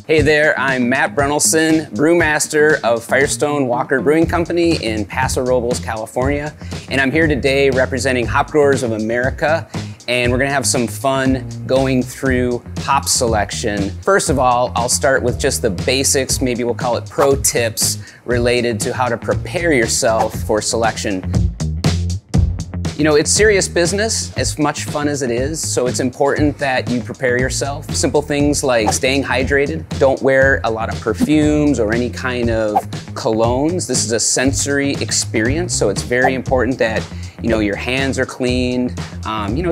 Hey there, I'm Matt Brunelson, brewmaster of Firestone Walker Brewing Company in Paso Robles, California. And I'm here today representing Hop Growers of America, and we're gonna have some fun going through hop selection. First of all, I'll start with just the basics, maybe we'll call it pro tips, related to how to prepare yourself for selection. You know, it's serious business, as much fun as it is, so it's important that you prepare yourself. Simple things like staying hydrated. Don't wear a lot of perfumes or any kind of colognes. This is a sensory experience, so it's very important that your hands are cleaned.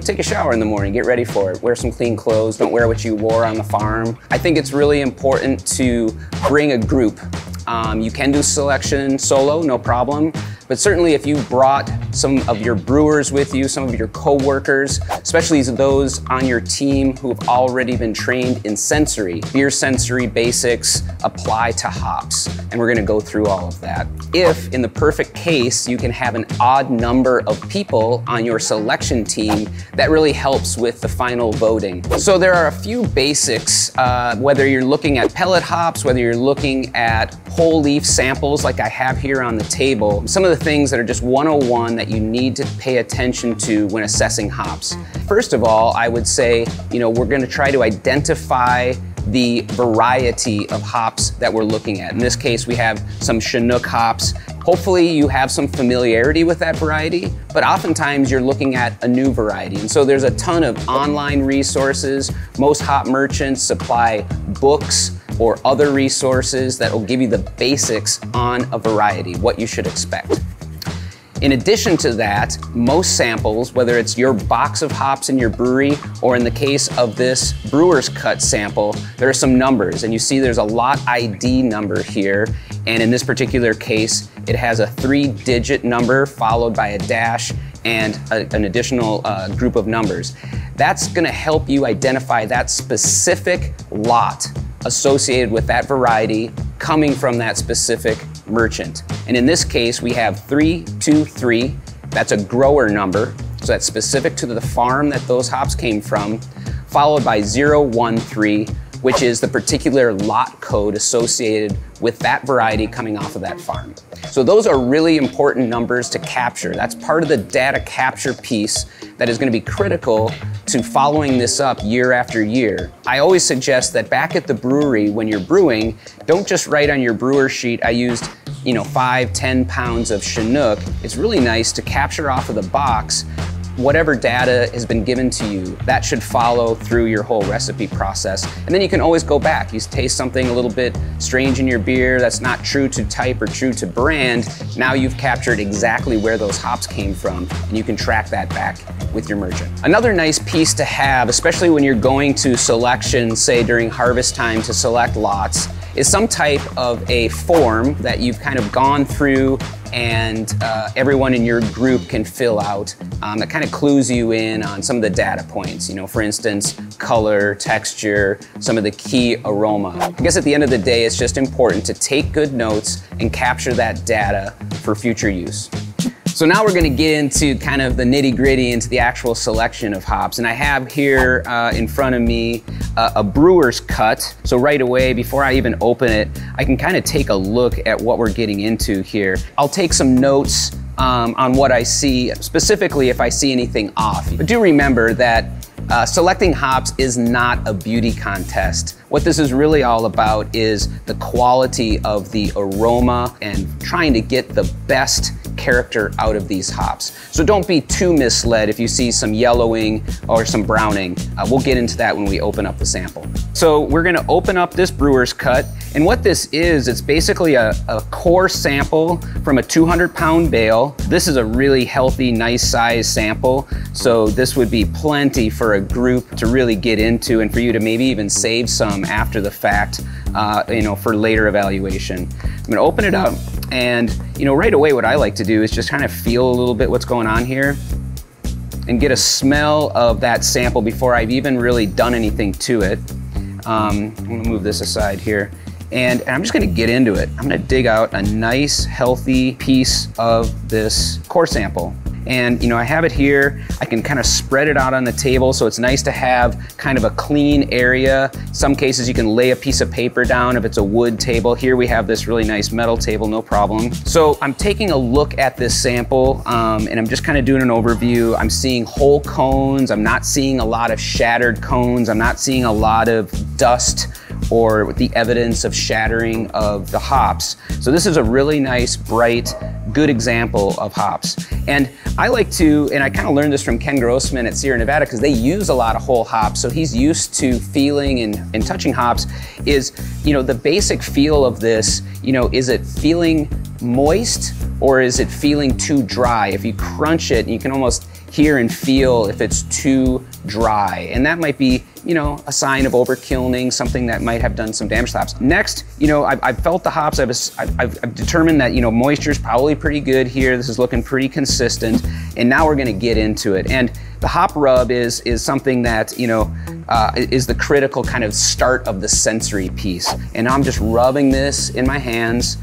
Take a shower in the morning, get ready for it. Wear some clean clothes, don't wear what you wore on the farm. I think it's really important to bring a group. You can do selection solo, no problem. But certainly if you brought some of your brewers with you, some of your co-workers, especially those on your team who have already been trained in sensory, beer sensory basics apply to hops. And we're gonna go through all of that. If, in the perfect case, you can have an odd number of people on your selection team, that really helps with the final voting. So there are a few basics, whether you're looking at pellet hops, whether you're looking at whole leaf samples like I have here on the table. Some of the things that are just 101 that you need to pay attention to when assessing hops. First of all, I would say, we're gonna try to identify the variety of hops that we're looking at. In this case, we have some Chinook hops. Hopefully you have some familiarity with that variety, but oftentimes you're looking at a new variety. And so there's a ton of online resources. Most hop merchants supply books or other resources that will give you the basics on a variety, what you should expect. In addition to that, most samples, whether it's your box of hops in your brewery, or in the case of this brewer's cut sample, there are some numbers, and you see there's a lot ID number here, and in this particular case, it has a 3-digit number followed by a dash and an additional group of numbers. That's gonna help you identify that specific lot associated with that variety coming from that specific merchant. And in this case, we have 323, that's a grower number, so that's specific to the farm that those hops came from, followed by 013, which is the particular lot code associated with that variety coming off of that farm. So those are really important numbers to capture. That's part of the data capture piece that is gonna be critical to following this up year after year. I always suggest that back at the brewery, when you're brewing, don't just write on your brewer sheet, I used 5-10 pounds of Chinook. It's really nice to capture off of the box whatever data has been given to you. That should follow through your whole recipe process. And then you can always go back. You taste something a little bit strange in your beer that's not true to type or true to brand. Now you've captured exactly where those hops came from, and you can track that back with your merchant. Another nice piece to have, especially when you're going to selection, say during harvest time to select lots, is some type of a form that you've kind of gone through and everyone in your group can fill out that kind of clues you in on some of the data points. For instance, color, texture, some of the key aroma. I guess at the end of the day, it's just important to take good notes and capture that data for future use. So now we're gonna get into kind of the nitty-gritty, into the actual selection of hops. And I have here in front of me a brewer's cut. So right away, before I even open it, I can kind of take a look at what we're getting into here. I'll take some notes on what I see, specifically if I see anything off. But do remember that selecting hops is not a beauty contest. What this is really all about is the quality of the aroma and trying to get the best character out of these hops. So don't be too misled if you see some yellowing or some browning. We'll get into that when we open up the sample. So we're gonna open up this brewer's cut, and what this is, it's basically a core sample from a 200-pound bale. This is a really healthy, nice size sample, so this would be plenty for a group to really get into and for you to maybe even save some after the fact, for later evaluation. I'm gonna open it up, and right away what I like to do is just kind of feel a little bit what's going on here and get a smell of that sample before I've even really done anything to it. I'm gonna move this aside here. And I'm just gonna get into it. I'm gonna dig out a nice, healthy piece of this core sample. And I have it here. I can kind of spread it out on the table, so it's nice to have kind of a clean area. Some cases you can lay a piece of paper down if it's a wood table. Here we have this really nice metal table, no problem. So I'm taking a look at this sample and I'm just kind of doing an overview. I'm seeing whole cones. I'm not seeing a lot of shattered cones. I'm not seeing a lot of dust or the evidence of shattering of the hops. So this is a really nice, bright, good example of hops. And I like to, and I kind of learned this from Ken Grossman at Sierra Nevada, because they use a lot of whole hops, so he's used to feeling and touching hops, is, the basic feel of this, is it feeling moist or is it feeling too dry? If you crunch it, you can almost hear and feel if it's too dry. And that might be, a sign of overkilning, something that might have done some damage to hops. Next, I've felt the hops. I've determined that, moisture is probably pretty good here. This is looking pretty consistent. And now we're gonna get into it. And the hop rub is something that, is the critical kind of start of the sensory piece. And I'm just rubbing this in my hands.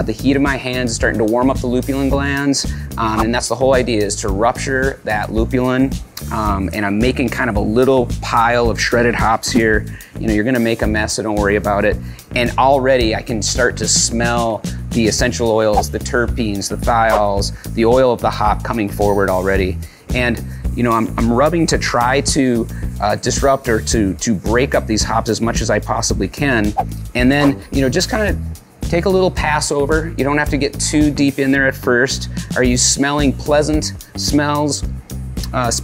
The heat of my hands is starting to warm up the lupulin glands, and that's the whole idea, is to rupture that lupulin. And I'm making kind of a little pile of shredded hops here. You're gonna make a mess, so don't worry about it. And already I can start to smell the essential oils, the terpenes, the thiols, the oil of the hop coming forward already. And I'm rubbing to try to disrupt or to break up these hops as much as I possibly can. And then, just kind of take a little pass over. You don't have to get too deep in there at first. Are you smelling pleasant smells,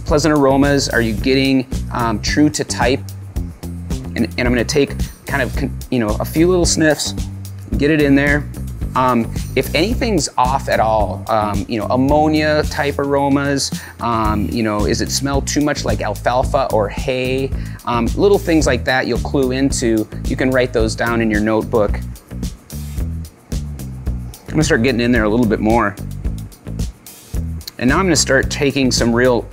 pleasant aromas? Are you getting true to type? And I'm gonna take kind of, a few little sniffs, get it in there. If anything's off at all, ammonia type aromas, is it smell too much like alfalfa or hay? Little things like that you'll clue into. You can write those down in your notebook. I'm gonna start getting in there a little bit more. And now I'm gonna start taking some real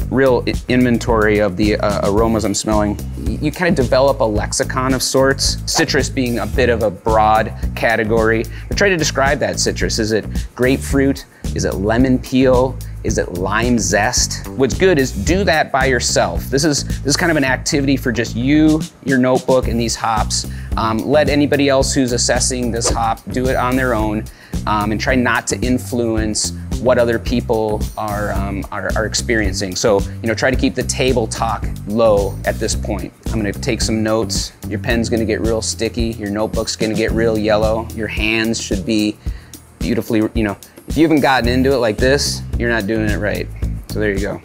inventory of the aromas I'm smelling. You kind of develop a lexicon of sorts, citrus being a bit of a broad category. But try to describe that citrus. Is it grapefruit? Is it lemon peel? Is it lime zest? What's good is do that by yourself. This is kind of an activity for just you, your notebook, and these hops. Let anybody else who's assessing this hop do it on their own, and try not to influence what other people are experiencing. So, try to keep the table talk low at this point. I'm gonna take some notes. Your pen's gonna get real sticky. Your notebook's gonna get real yellow. Your hands should be beautifully, if you haven't gotten into it like this, you're not doing it right. So there you go.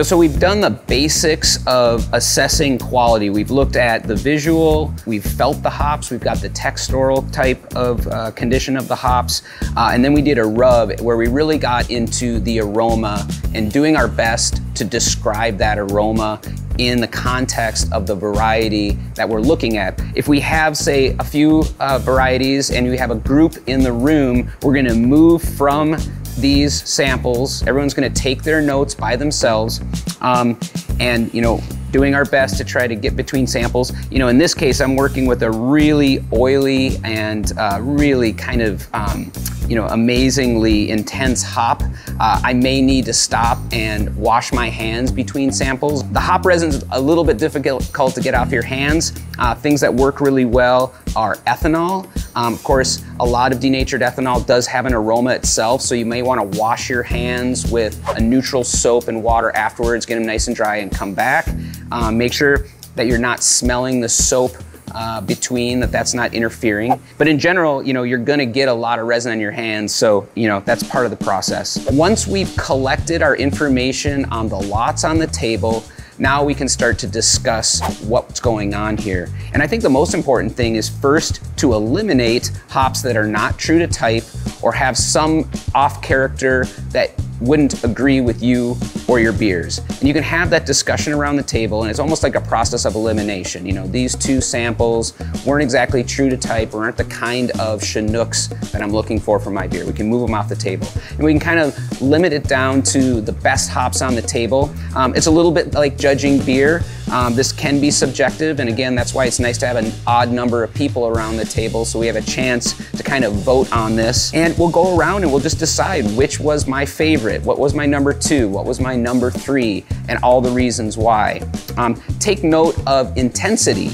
So we've done the basics of assessing quality. We've looked at the visual, we've felt the hops, we've got the textural type of condition of the hops, and then we did a rub where we really got into the aroma and doing our best to describe that aroma in the context of the variety that we're looking at. If we have, say, a few varieties and we have a group in the room, we're gonna move from these samples. Everyone's gonna take their notes by themselves, and doing our best to try to get between samples. In this case, I'm working with a really oily and really kind of amazingly intense hop. I may need to stop and wash my hands between samples. The hop resin's a little bit difficult to get off your hands. Things that work really well are ethanol. Of course, a lot of denatured ethanol does have an aroma itself, so you may want to wash your hands with a neutral soap and water afterwards, get them nice and dry, and come back. Make sure that you're not smelling the soap between, that's not interfering. But in general, you're gonna get a lot of resin on your hands, so that's part of the process. Once we've collected our information on the lots on the table, now we can start to discuss what's going on here. And I think the most important thing is first to eliminate hops that are not true to type or have some off character that wouldn't agree with you or your beers. And you can have that discussion around the table, and it's almost like a process of elimination. These two samples weren't exactly true to type or aren't the kind of Chinooks that I'm looking for my beer. We can move them off the table. And we can kind of limit it down to the best hops on the table. It's a little bit like judging beer. This can be subjective, and again, that's why it's nice to have an odd number of people around the table so we have a chance to kind of vote on this. And we'll go around and we'll just decide which was my favorite, what was my number 2, what was my number 3, and all the reasons why. Take note of intensity.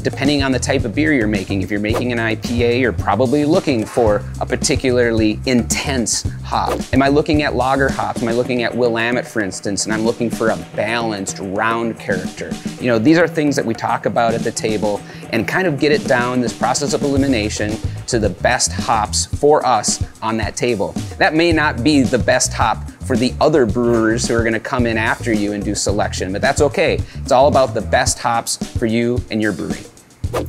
Depending on the type of beer you're making. If you're making an IPA, you're probably looking for a particularly intense hop. Am I looking at lager hops? Am I looking at Willamette, for instance, and I'm looking for a balanced, round character? You know, these are things that we talk about at the table and kind of get it down, this process of elimination, to the best hops for us on that table. That may not be the best hop for the other brewers who are gonna come in after you and do selection, but that's okay. It's all about the best hops for you and your brewery.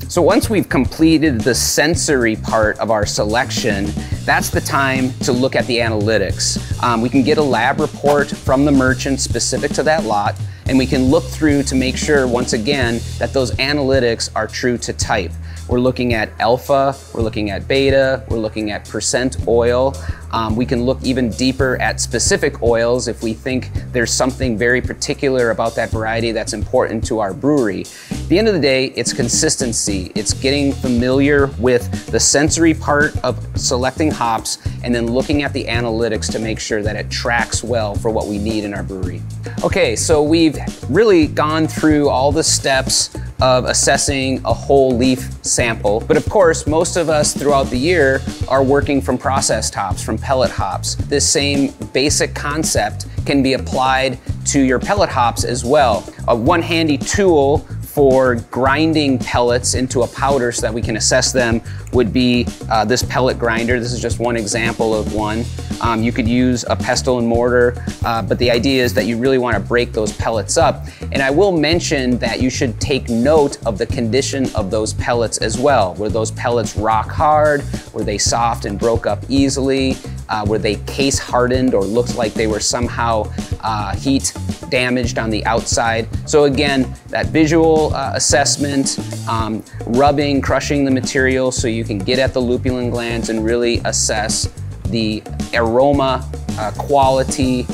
So once we've completed the sensory part of our selection, that's the time to look at the analytics. We can get a lab report from the merchant specific to that lot, and we can look through to make sure, once again, that those analytics are true to type. We're looking at alpha, we're looking at beta, we're looking at percent oil. We can look even deeper at specific oils if we think there's something very particular about that variety that's important to our brewery. At the end of the day, it's consistency. It's getting familiar with the sensory part of selecting hops and then looking at the analytics to make sure that it tracks well for what we need in our brewery. Okay, so we've really gone through all the steps of assessing a whole leaf sample. But of course, most of us throughout the year are working from processed hops, from pellet hops. This same basic concept can be applied to your pellet hops as well. One handy tool for grinding pellets into a powder so that we can assess them would be this pellet grinder. This is just one example of one. You could use a pestle and mortar, but the idea is that you really want to break those pellets up. And I will mention that you should take note of the condition of those pellets as well. Were those pellets rock hard? Were they soft and broke up easily? Were they case hardened or looked like they were somehow heat damaged on the outside? So again, that visual assessment, rubbing, crushing the material so you can get at the lupulin glands and really assess the aroma quality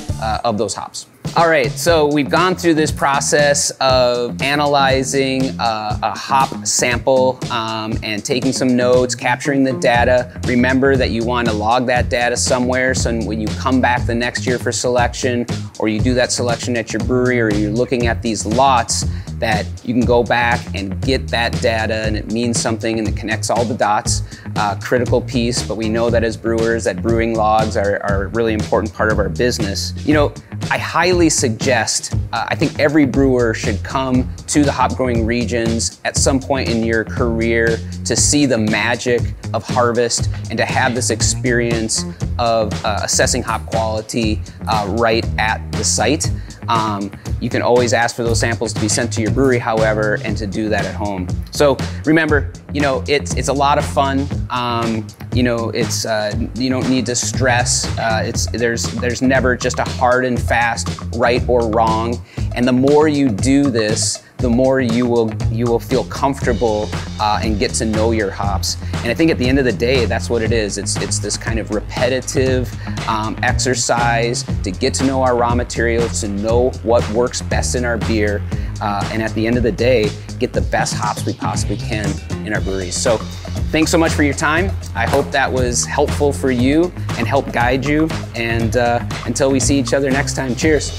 of those hops. All right, so we've gone through this process of analyzing a hop sample and taking some notes, capturing the data. Remember that you want to log that data somewhere so when you come back the next year for selection, or you do that selection at your brewery, or you're looking at these lots, that you can go back and get that data and it means something and it connects all the dots. Critical piece, but we know that as brewers that brewing logs are a really important part of our business. You know, I highly suggest, I think every brewer should come to the hop growing regions at some point in your career to see the magic of harvest and to have this experience of assessing hop quality right at the site. You can always ask for those samples to be sent to your brewery, however, and to do that at home. So remember, you know, it's a lot of fun. You know, it's you don't need to stress. There's never just a hard and fast right or wrong. And the more you do this, the more you will feel comfortable and get to know your hops. And I think at the end of the day, that's what it is. It's this kind of repetitive exercise to get to know our raw materials, to know what works best in our beer, and at the end of the day, get the best hops we possibly can in our breweries. So thanks so much for your time. I hope that was helpful for you and help guide you. And until we see each other next time, cheers.